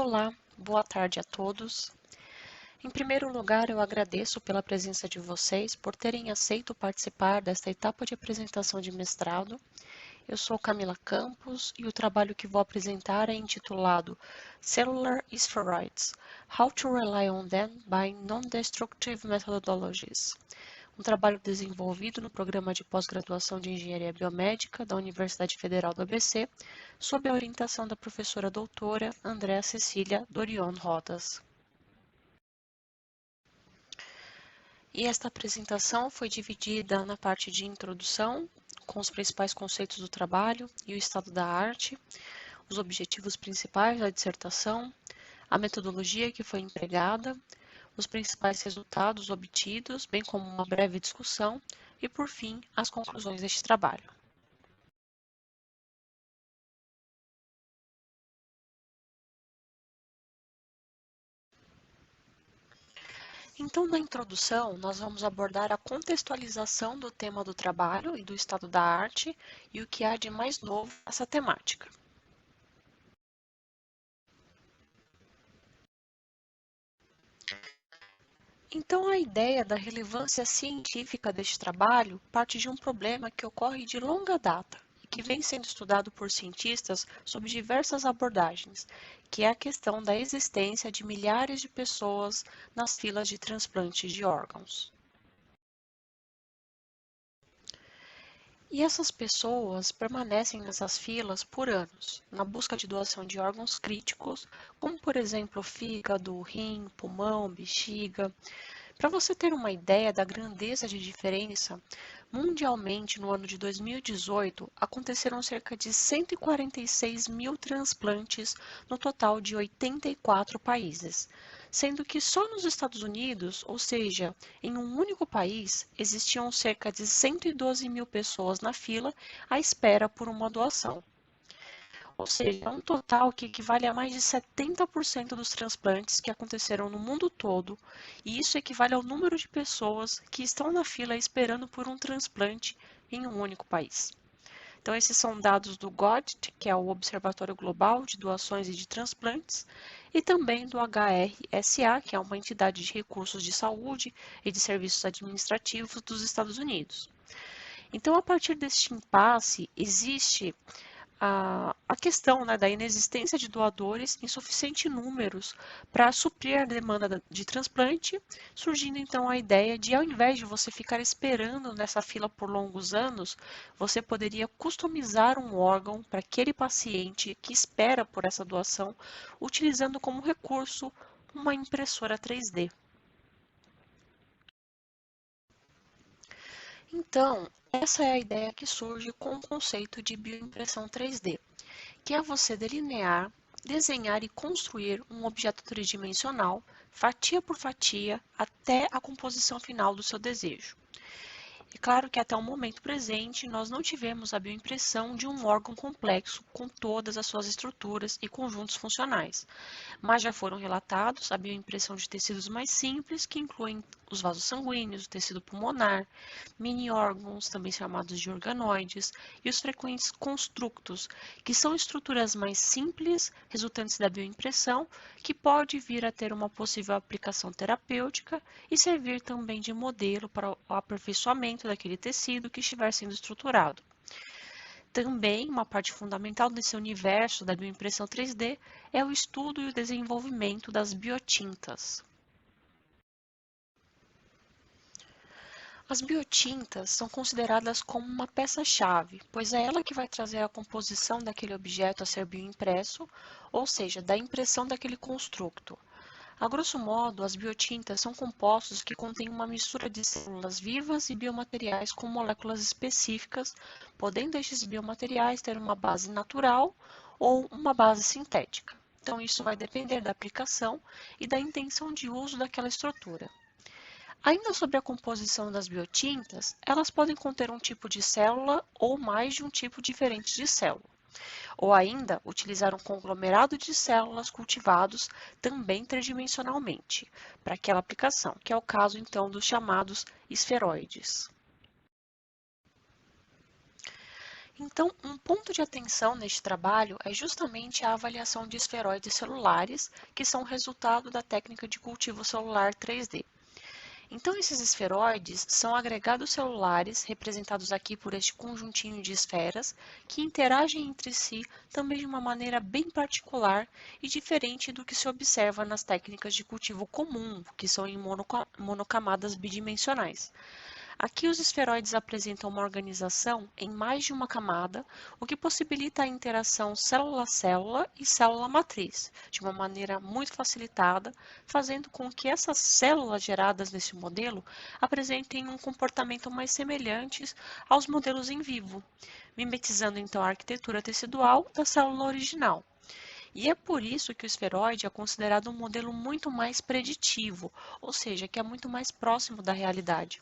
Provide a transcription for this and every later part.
Olá, boa tarde a todos. Em primeiro lugar, eu agradeço pela presença de vocês, por terem aceito participar desta etapa de apresentação de mestrado. Eu sou Camila Campos e o trabalho que vou apresentar é intitulado Cellular Spheroids: How to Rely on Them by Non-Destructive Methodologies. Um trabalho desenvolvido no programa de pós-graduação de Engenharia Biomédica da Universidade Federal do ABC, sob a orientação da professora doutora Andréa Cecília Dorion Rodas. E esta apresentação foi dividida na parte de introdução, com os principais conceitos do trabalho e o estado da arte, os objetivos principais da dissertação, a metodologia que foi empregada, os principais resultados obtidos, bem como uma breve discussão e, por fim, as conclusões deste trabalho. Então, na introdução, nós vamos abordar a contextualização do tema do trabalho e do estado da arte e o que há de mais novo nessa temática. Então, a ideia da relevância científica deste trabalho parte de um problema que ocorre de longa data e que vem sendo estudado por cientistas sob diversas abordagens, que é a questão da existência de milhares de pessoas nas filas de transplantes de órgãos. E essas pessoas permanecem nessas filas por anos, na busca de doação de órgãos críticos, como por exemplo fígado, rim, pulmão, bexiga. Para você ter uma ideia da grandeza de diferença, mundialmente no ano de 2018 aconteceram cerca de 146 mil transplantes no total de 84 países, sendo que só nos Estados Unidos, ou seja, em um único país, existiam cerca de 112 mil pessoas na fila à espera por uma doação. Ou seja, é um total que equivale a mais de 70% dos transplantes que aconteceram no mundo todo, e isso equivale ao número de pessoas que estão na fila esperando por um transplante em um único país. Então, esses são dados do GODT, que é o Observatório Global de Doações e de Transplantes, e também do HRSA, que é uma entidade de recursos de saúde e de serviços administrativos dos Estados Unidos. Então, a partir deste impasse, existe a questão, né, da inexistência de doadores em suficientes números para suprir a demanda de transplante, surgindo então a ideia de, ao invés de você ficar esperando nessa fila por longos anos, você poderia customizar um órgão para aquele paciente que espera por essa doação, utilizando como recurso uma impressora 3D. Então, essa é a ideia que surge com o conceito de bioimpressão 3D, que é você delinear, desenhar e construir um objeto tridimensional, fatia por fatia, até a composição final do seu desejo. É claro que até o momento presente nós não tivemos a bioimpressão de um órgão complexo com todas as suas estruturas e conjuntos funcionais, mas já foram relatados a bioimpressão de tecidos mais simples, que incluem os vasos sanguíneos, o tecido pulmonar, mini-órgãos, também chamados de organoides, e os frequentes constructos, que são estruturas mais simples, resultantes da bioimpressão, que pode vir a ter uma possível aplicação terapêutica e servir também de modelo para o aperfeiçoamento daquele tecido que estiver sendo estruturado. Também, uma parte fundamental desse universo da bioimpressão 3D é o estudo e o desenvolvimento das biotintas. As biotintas são consideradas como uma peça-chave, pois é ela que vai trazer a composição daquele objeto a ser bioimpresso, ou seja, da impressão daquele construto. A grosso modo, as biotintas são compostos que contêm uma mistura de células vivas e biomateriais com moléculas específicas, podendo estes biomateriais ter uma base natural ou uma base sintética. Então, isso vai depender da aplicação e da intenção de uso daquela estrutura. Ainda sobre a composição das biotintas, elas podem conter um tipo de célula ou mais de um tipo diferente de célula, ou ainda utilizar um conglomerado de células cultivados também tridimensionalmente para aquela aplicação, que é o caso então dos chamados esferoides. Então, um ponto de atenção neste trabalho é justamente a avaliação de esferoides celulares, que são resultado da técnica de cultivo celular 3D. Então, esses esferoides são agregados celulares, representados aqui por este conjuntinho de esferas, que interagem entre si também de uma maneira bem particular e diferente do que se observa nas técnicas de cultivo comum, que são em monocamadas bidimensionais. Aqui os esferoides apresentam uma organização em mais de uma camada, o que possibilita a interação célula-célula e célula-matriz, de uma maneira muito facilitada, fazendo com que essas células geradas nesse modelo apresentem um comportamento mais semelhante aos modelos em vivo, mimetizando então a arquitetura tecidual da célula original. E é por isso que o esferoide é considerado um modelo muito mais preditivo, ou seja, que é muito mais próximo da realidade.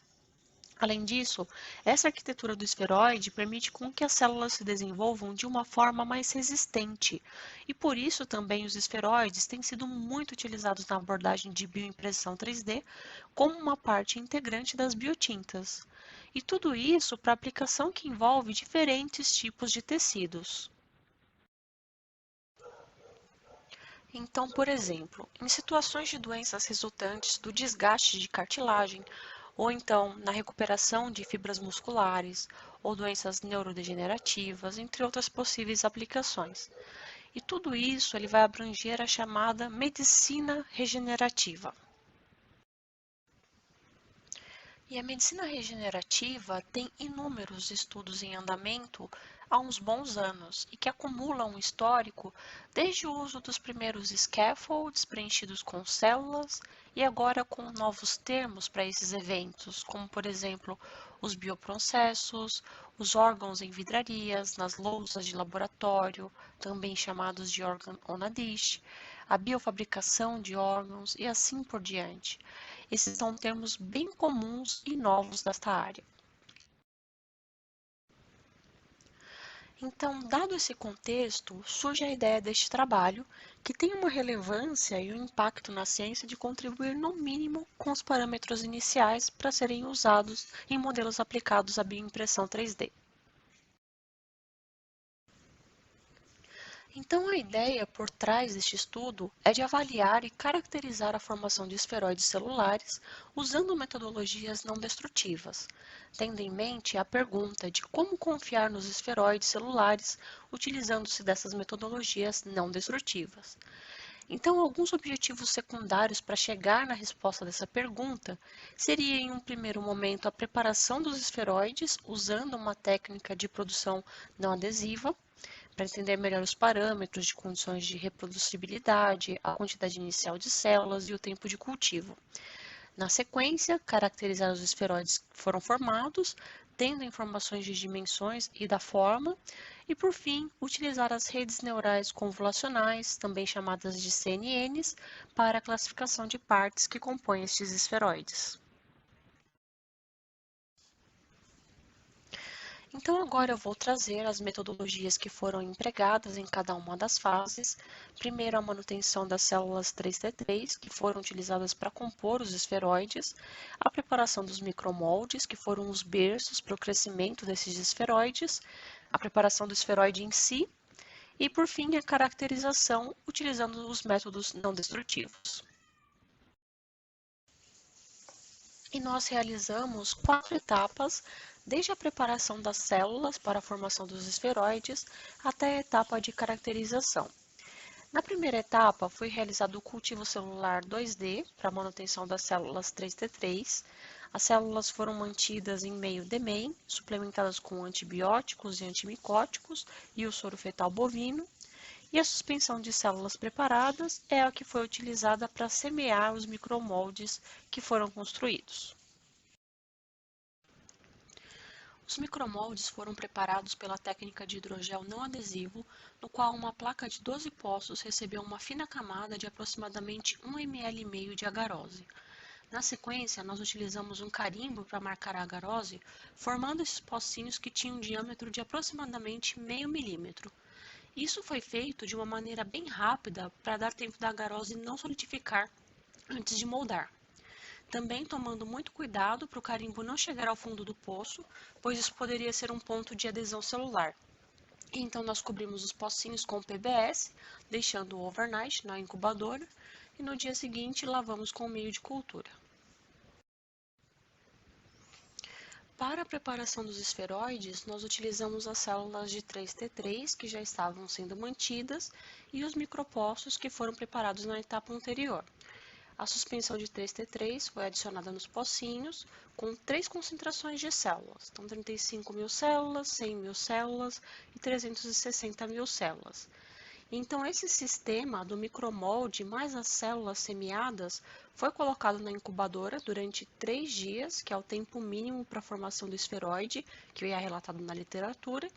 Além disso, essa arquitetura do esferoide permite com que as células se desenvolvam de uma forma mais resistente, e por isso também os esferoides têm sido muito utilizados na abordagem de bioimpressão 3D como uma parte integrante das biotintas. E tudo isso para aplicação que envolve diferentes tipos de tecidos. Então, por exemplo, em situações de doenças resultantes do desgaste de cartilagem, ou então na recuperação de fibras musculares, ou doenças neurodegenerativas, entre outras possíveis aplicações. E tudo isso ele vai abranger a chamada medicina regenerativa. E a medicina regenerativa tem inúmeros estudos em andamento há uns bons anos e que acumulam um histórico desde o uso dos primeiros scaffolds preenchidos com células e agora com novos termos para esses eventos, como por exemplo os bioprocessos, os órgãos em vidrarias, nas lousas de laboratório, também chamados de organ on a dish, a biofabricação de órgãos e assim por diante. Esses são termos bem comuns e novos desta área. Então, dado esse contexto, surge a ideia deste trabalho, que tem uma relevância e um impacto na ciência de contribuir, no mínimo, com os parâmetros iniciais para serem usados em modelos aplicados à bioimpressão 3D. Então, a ideia por trás deste estudo é de avaliar e caracterizar a formação de esferoides celulares usando metodologias não destrutivas, tendo em mente a pergunta de como confiar nos esferoides celulares utilizando-se dessas metodologias não destrutivas. Então, alguns objetivos secundários para chegar na resposta dessa pergunta seria, em um primeiro momento, a preparação dos esferoides usando uma técnica de produção não adesiva, para entender melhor os parâmetros de condições de reproducibilidade, a quantidade inicial de células e o tempo de cultivo. Na sequência, caracterizar os esferoides que foram formados, tendo informações de dimensões e da forma, e por fim, utilizar as redes neurais convolucionais, também chamadas de CNNs, para a classificação de partes que compõem estes esferoides. Então, agora eu vou trazer as metodologias que foram empregadas em cada uma das fases. Primeiro, a manutenção das células 3T3, que foram utilizadas para compor os esferoides, a preparação dos micromoldes, que foram os berços para o crescimento desses esferoides, a preparação do esferoide em si, e, por fim, a caracterização utilizando os métodos não destrutivos. E nós realizamos 4 etapas, desde a preparação das células para a formação dos esferoides até a etapa de caracterização. Na primeira etapa, foi realizado o cultivo celular 2D para a manutenção das células 3T3. As células foram mantidas em meio DMEM, suplementadas com antibióticos e antimicóticos e o soro fetal bovino. E a suspensão de células preparadas é a que foi utilizada para semear os micromoldes que foram construídos. Os micromoldes foram preparados pela técnica de hidrogel não adesivo, no qual uma placa de 12 poços recebeu uma fina camada de aproximadamente 1,5 ml de agarose. Na sequência, nós utilizamos um carimbo para marcar a agarose, formando esses pocinhos que tinham um diâmetro de aproximadamente meio milímetro. Isso foi feito de uma maneira bem rápida para dar tempo da agarose não solidificar antes de moldar. também tomando muito cuidado para o carimbo não chegar ao fundo do poço, pois isso poderia ser um ponto de adesão celular. Então nós cobrimos os pocinhos com PBS, deixando o overnight na incubadora, e no dia seguinte lavamos com o meio de cultura. Para a preparação dos esferoides, nós utilizamos as células de 3T3 que já estavam sendo mantidas e os micropostos que foram preparados na etapa anterior. A suspensão de 3T3 foi adicionada nos pocinhos com 3 concentrações de células, então 35.000 células, 100.000 células e 360.000 células. Então, esse sistema do micromolde mais as células semeadas foi colocado na incubadora durante 3 dias, que é o tempo mínimo para a formação do esferoide, que é relatado na literatura,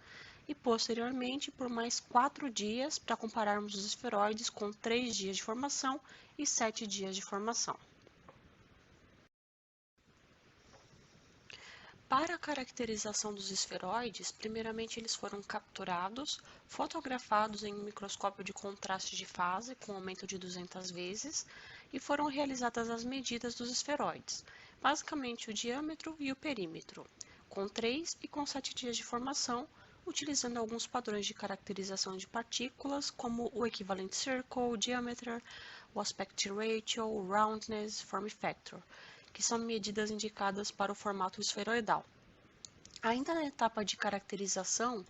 e posteriormente por mais 4 dias para compararmos os esferoides com 3 dias de formação e 7 dias de formação. Para a caracterização dos esferoides, primeiramente eles foram capturados, fotografados em um microscópio de contraste de fase com aumento de 200 vezes e foram realizadas as medidas dos esferoides, basicamente o diâmetro e o perímetro, com 3 e com 7 dias de formação, utilizando alguns padrões de caracterização de partículas, como o equivalent circle, o diameter, o aspect ratio, o roundness, form factor, que são medidas indicadas para o formato esferoidal. Ainda na etapa de caracterização,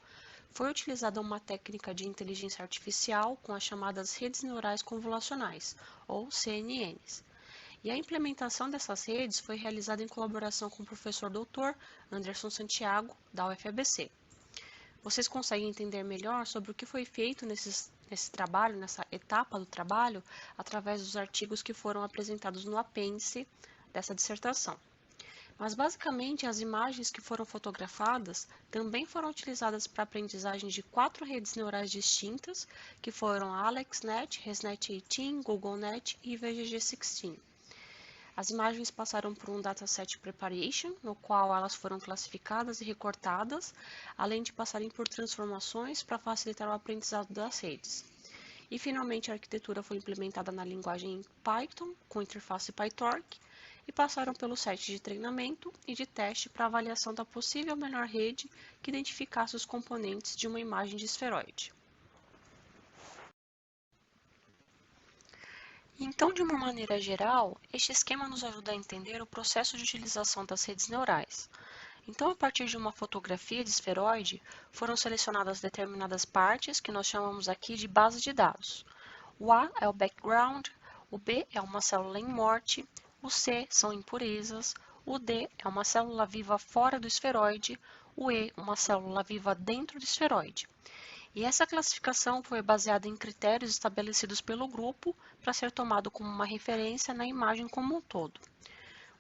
foi utilizada uma técnica de inteligência artificial com as chamadas redes neurais convolucionais, ou CNNs. E a implementação dessas redes foi realizada em colaboração com o professor Dr. Anderson Santiago, da UFABC. Vocês conseguem entender melhor sobre o que foi feito nesse trabalho, nessa etapa do trabalho, através dos artigos que foram apresentados no apêndice dessa dissertação. Mas, basicamente, as imagens que foram fotografadas também foram utilizadas para a aprendizagem de 4 redes neurais distintas, que foram a AlexNet, ResNet-18, GoogleNet e VGG16. As imagens passaram por um dataset preparation, no qual elas foram classificadas e recortadas, além de passarem por transformações para facilitar o aprendizado das redes. E, finalmente, a arquitetura foi implementada na linguagem Python, com interface PyTorch, e passaram pelo set de treinamento e de teste para avaliação da possível melhor rede que identificasse os componentes de uma imagem de esferoide. Então, de uma maneira geral, este esquema nos ajuda a entender o processo de utilização das redes neurais. Então, a partir de uma fotografia de esferoide, foram selecionadas determinadas partes que nós chamamos aqui de base de dados. O A é o background, o B é uma célula em morte, o C são impurezas, o D é uma célula viva fora do esferoide, o E uma célula viva dentro do esferoide. E essa classificação foi baseada em critérios estabelecidos pelo grupo para ser tomado como uma referência na imagem como um todo.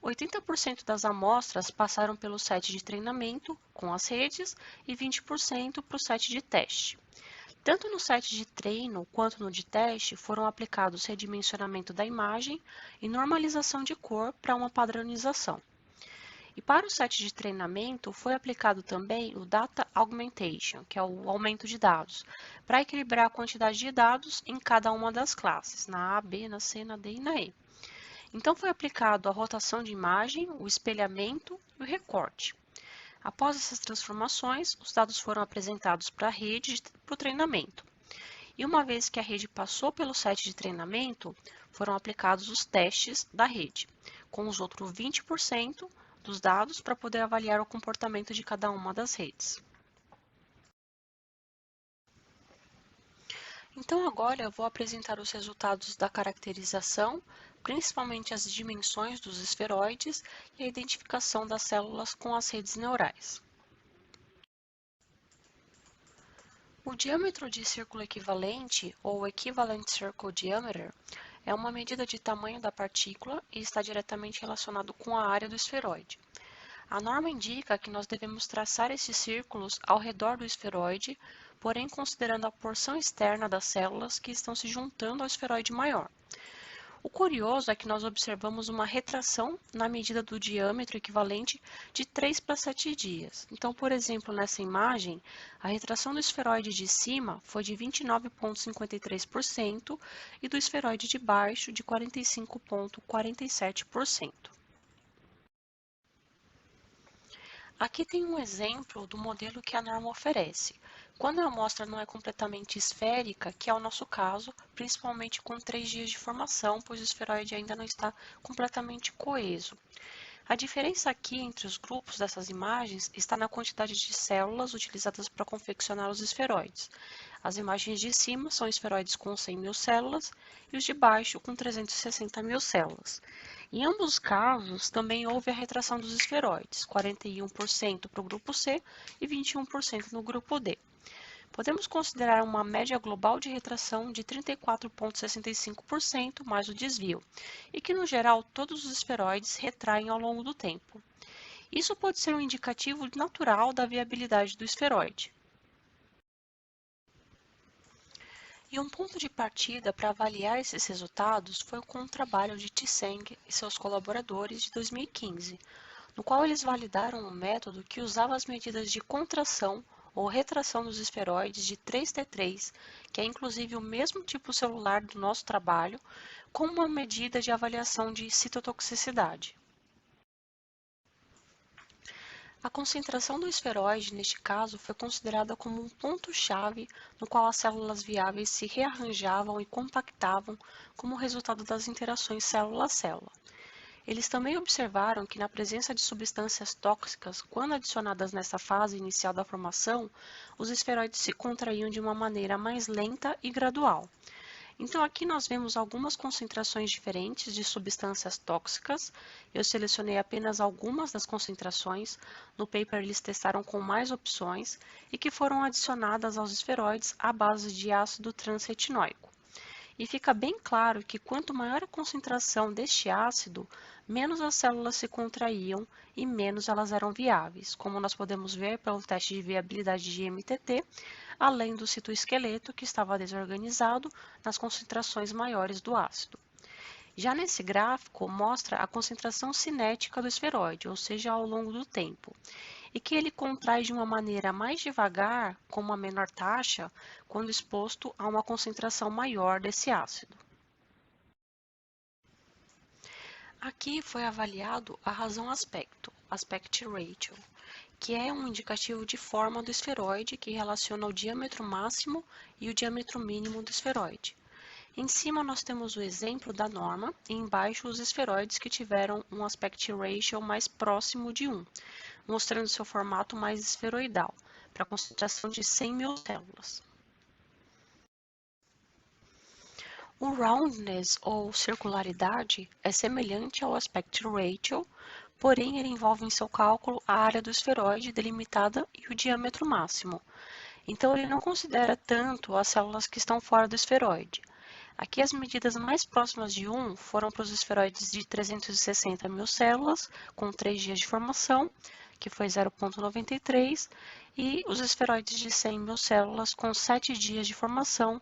80% das amostras passaram pelo set de treinamento com as redes e 20% para o set de teste. Tanto no set de treino quanto no de teste foram aplicados redimensionamento da imagem e normalização de cor para uma padronização. E para o set de treinamento foi aplicado também o Data Augmentation, que é o aumento de dados, para equilibrar a quantidade de dados em cada uma das classes, na A, B, na C, na D e na E. Então foi aplicado a rotação de imagem, o espelhamento e o recorte. Após essas transformações, os dados foram apresentados para a rede para o treinamento. E uma vez que a rede passou pelo set de treinamento, foram aplicados os testes da rede, com os outros 20% dos dados para poder avaliar o comportamento de cada uma das redes. Então agora eu vou apresentar os resultados da caracterização, principalmente as dimensões dos esferoides e a identificação das células com as redes neurais. O diâmetro de círculo equivalente, ou Equivalent Circle Diameter, é uma medida de tamanho da partícula e está diretamente relacionado com a área do esferoide. A norma indica que nós devemos traçar esses círculos ao redor do esferoide, porém considerando a porção externa das células que estão se juntando ao esferoide maior. O curioso é que nós observamos uma retração na medida do diâmetro equivalente de 3 para 7 dias. Então, por exemplo, nessa imagem, a retração do esferoide de cima foi de 29,53% e do esferoide de baixo de 45,47%. Aqui tem um exemplo do modelo que a norma oferece. Quando a amostra não é completamente esférica, que é o nosso caso, principalmente com 3 dias de formação, pois o esferoide ainda não está completamente coeso. A diferença aqui entre os grupos dessas imagens está na quantidade de células utilizadas para confeccionar os esferoides. As imagens de cima são esferoides com 100 mil células e os de baixo com 360 mil células. Em ambos os casos, também houve a retração dos esferoides, 41% para o grupo C e 21% no grupo D. Podemos considerar uma média global de retração de 34,65% mais o desvio, e que, no geral, todos os esferoides retraem ao longo do tempo. Isso pode ser um indicativo natural da viabilidade do esferoide. E um ponto de partida para avaliar esses resultados foi com o trabalho de Tseng e seus colaboradores de 2015, no qual eles validaram um método que usava as medidas de contração ou retração dos esferoides de 3T3, que é inclusive o mesmo tipo celular do nosso trabalho, como uma medida de avaliação de citotoxicidade. A concentração do esferoide, neste caso, foi considerada como um ponto-chave no qual as células viáveis se rearranjavam e compactavam como resultado das interações célula-célula. Eles também observaram que, na presença de substâncias tóxicas, quando adicionadas nessa fase inicial da formação, os esferoides se contraíam de uma maneira mais lenta e gradual. Então, aqui nós vemos algumas concentrações diferentes de substâncias tóxicas. Eu selecionei apenas algumas das concentrações. No paper, eles testaram com mais opções e que foram adicionadas aos esferoides à base de ácido transretinóico. E fica bem claro que quanto maior a concentração deste ácido, menos as células se contraíam e menos elas eram viáveis, como nós podemos ver pelo teste de viabilidade de MTT, além do citoesqueleto que estava desorganizado nas concentrações maiores do ácido. Já nesse gráfico, mostra a concentração cinética do esferoide, ou seja, ao longo do tempo, e que ele contrai de uma maneira mais devagar, com uma menor taxa, quando exposto a uma concentração maior desse ácido. Aqui foi avaliado a razão aspecto, aspect ratio, que é um indicativo de forma do esferoide que relaciona o diâmetro máximo e o diâmetro mínimo do esferoide. Em cima nós temos o exemplo da norma e embaixo os esferoides que tiveram um aspect ratio mais próximo de 1, mostrando seu formato mais esferoidal, para concentração de 100 mil células. O roundness, ou circularidade, é semelhante ao aspect ratio, porém ele envolve em seu cálculo a área do esferoide delimitada e o diâmetro máximo. Então ele não considera tanto as células que estão fora do esferoide. Aqui as medidas mais próximas de 1 foram para os esferoides de 360 mil células, com 3 dias de formação, que foi 0,93, e os esferoides de 100 mil células, com 7 dias de formação,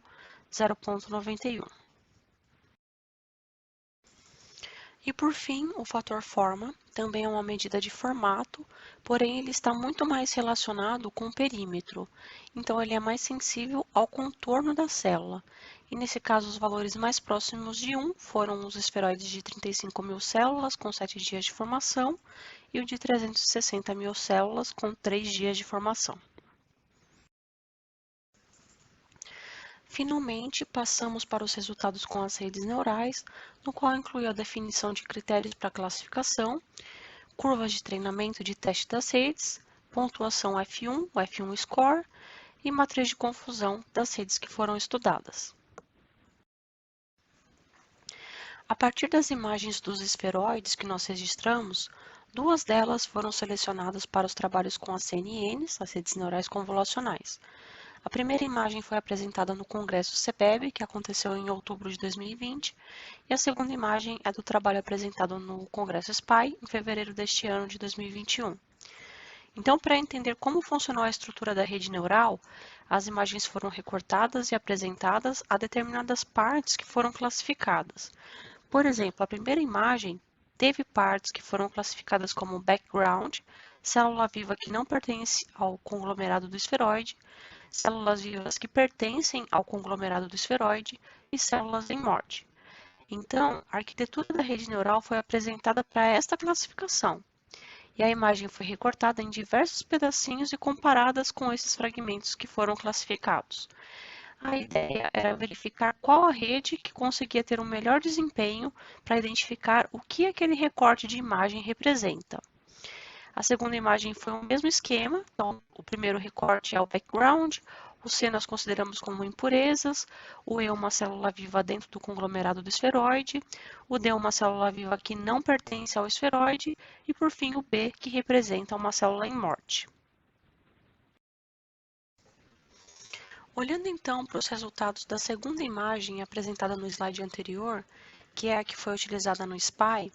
0,91. E por fim, o fator forma também é uma medida de formato, porém ele está muito mais relacionado com o perímetro, então ele é mais sensível ao contorno da célula. E nesse caso, os valores mais próximos de 1 foram os esferoides de 35 mil células com 7 dias de formação e o de 360 mil células com 3 dias de formação. Finalmente, passamos para os resultados com as redes neurais, no qual inclui a definição de critérios para classificação, curvas de treinamento de teste das redes, pontuação F1, o F1 score e matriz de confusão das redes que foram estudadas. A partir das imagens dos esferoides que nós registramos, duas delas foram selecionadas para os trabalhos com as CNNs, as redes neurais convolucionais. A primeira imagem foi apresentada no Congresso CPEB, que aconteceu em outubro de 2020, e a segunda imagem é do trabalho apresentado no Congresso SPY, em fevereiro deste ano de 2021. Então, para entender como funcionou a estrutura da rede neural, as imagens foram recortadas e apresentadas a determinadas partes que foram classificadas. Por exemplo, a primeira imagem teve partes que foram classificadas como background, célula viva que não pertence ao conglomerado do esferoide, células vivas que pertencem ao conglomerado do esferoide e células em morte. Então, a arquitetura da rede neural foi apresentada para esta classificação. e a imagem foi recortada em diversos pedacinhos e comparadas com esses fragmentos que foram classificados. A ideia era verificar qual a rede que conseguia ter um melhor desempenho para identificar o que aquele recorte de imagem representa. A segunda imagem foi o mesmo esquema, então o primeiro recorte é o background, o C nós consideramos como impurezas, o E é uma célula viva dentro do conglomerado do esferoide, o D é uma célula viva que não pertence ao esferoide e por fim o B que representa uma célula em morte. Olhando então para os resultados da segunda imagem apresentada no slide anterior, que é a que foi utilizada no SPY,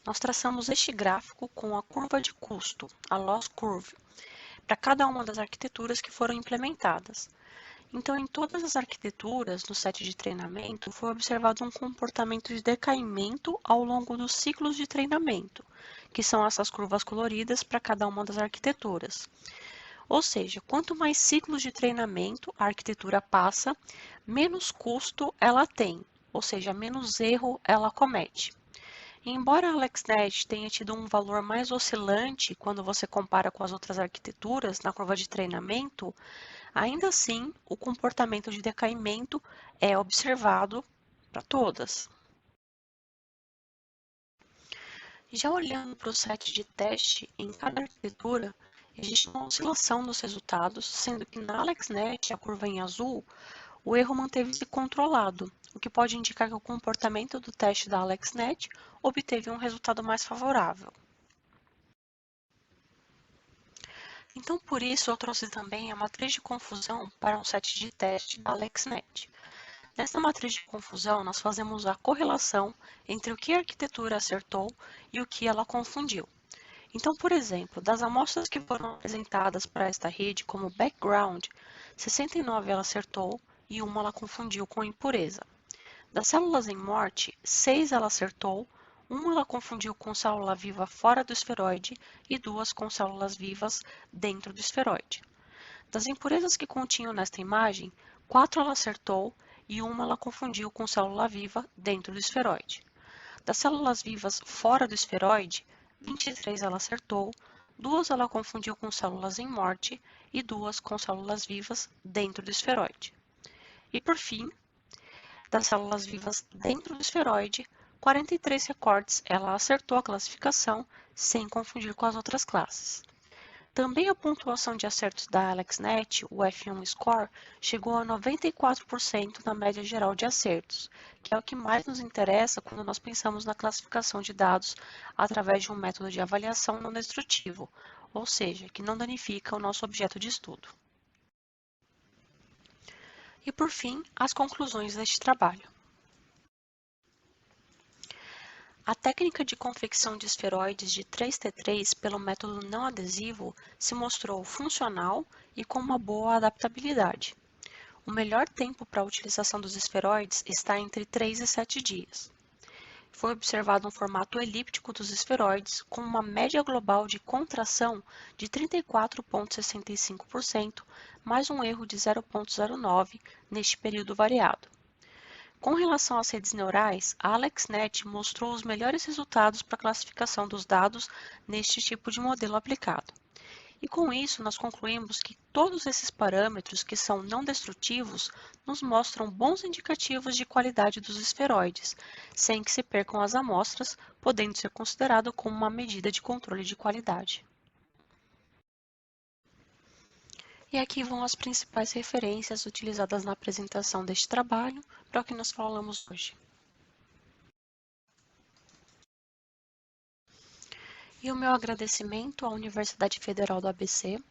nós traçamos este gráfico com a curva de custo, a loss curve, para cada uma das arquiteturas que foram implementadas. Então, em todas as arquiteturas no set de treinamento, foi observado um comportamento de decaimento ao longo dos ciclos de treinamento, que são essas curvas coloridas para cada uma das arquiteturas. Ou seja, quanto mais ciclos de treinamento a arquitetura passa, menos custo ela tem, ou seja, menos erro ela comete. Embora a AlexNet tenha tido um valor mais oscilante quando você compara com as outras arquiteturas na curva de treinamento, ainda assim o comportamento de decaimento é observado para todas. Já olhando para o set de teste em cada arquitetura, existe uma oscilação nos resultados, sendo que na AlexNet, a curva em azul, o erro manteve-se controlado, o que pode indicar que o comportamento do teste da AlexNet obteve um resultado mais favorável. Então, por isso, eu trouxe também a matriz de confusão para um set de teste da AlexNet. Nessa matriz de confusão, nós fazemos a correlação entre o que a arquitetura acertou e o que ela confundiu. Então, por exemplo, das amostras que foram apresentadas para esta rede como background, 69 ela acertou e uma ela confundiu com impureza. Das células em morte, 6 ela acertou, uma ela confundiu com célula viva fora do esferoide e 2 com células vivas dentro do esferoide. Das impurezas que continham nesta imagem, 4 ela acertou e uma ela confundiu com célula viva dentro do esferoide. Das células vivas fora do esferoide, 23 ela acertou, 2 ela confundiu com células em morte e 2 com células vivas dentro do esferoide. E por fim, das células vivas dentro do esferoide, 43 recortes ela acertou a classificação sem confundir com as outras classes. Também a pontuação de acertos da AlexNet, o F1 Score, chegou a 94% na média geral de acertos, que é o que mais nos interessa quando nós pensamos na classificação de dados através de um método de avaliação não destrutivo, ou seja, que não danifica o nosso objeto de estudo. E por fim, as conclusões deste trabalho. A técnica de confecção de esferoides de 3T3 pelo método não adesivo se mostrou funcional e com uma boa adaptabilidade. O melhor tempo para a utilização dos esferoides está entre 3 e 7 dias. Foi observado um formato elíptico dos esferoides com uma média global de contração de 34,65%, mais um erro de 0,09 neste período variado. Com relação às redes neurais, a AlexNet mostrou os melhores resultados para a classificação dos dados neste tipo de modelo aplicado. E com isso, nós concluímos que todos esses parâmetros que são não destrutivos nos mostram bons indicativos de qualidade dos esferoides, sem que se percam as amostras, podendo ser considerado como uma medida de controle de qualidade. E aqui vão as principais referências utilizadas na apresentação deste trabalho para o que nós falamos hoje. E o meu agradecimento à Universidade Federal do ABC,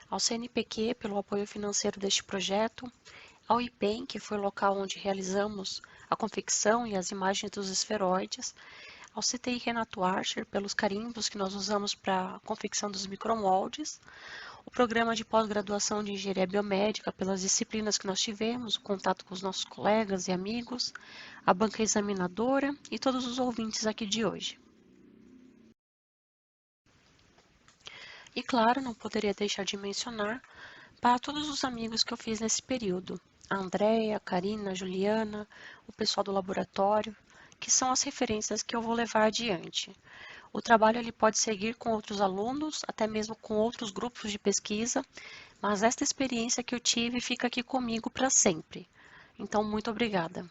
ao CNPq pelo apoio financeiro deste projeto, ao IPEM, que foi o local onde realizamos a confecção e as imagens dos esferoides, ao CTI Renato Archer pelos carimbos que nós usamos para a confecção dos micromoldes, o programa de pós-graduação de engenharia biomédica pelas disciplinas que nós tivemos, o contato com os nossos colegas e amigos, a banca examinadora e todos os ouvintes aqui de hoje. E claro, não poderia deixar de mencionar para todos os amigos que eu fiz nesse período, a Andréia, a Karina, a Juliana, o pessoal do laboratório, que são as referências que eu vou levar adiante. O trabalho ele pode seguir com outros alunos, até mesmo com outros grupos de pesquisa, mas esta experiência que eu tive fica aqui comigo para sempre. Então, muito obrigada.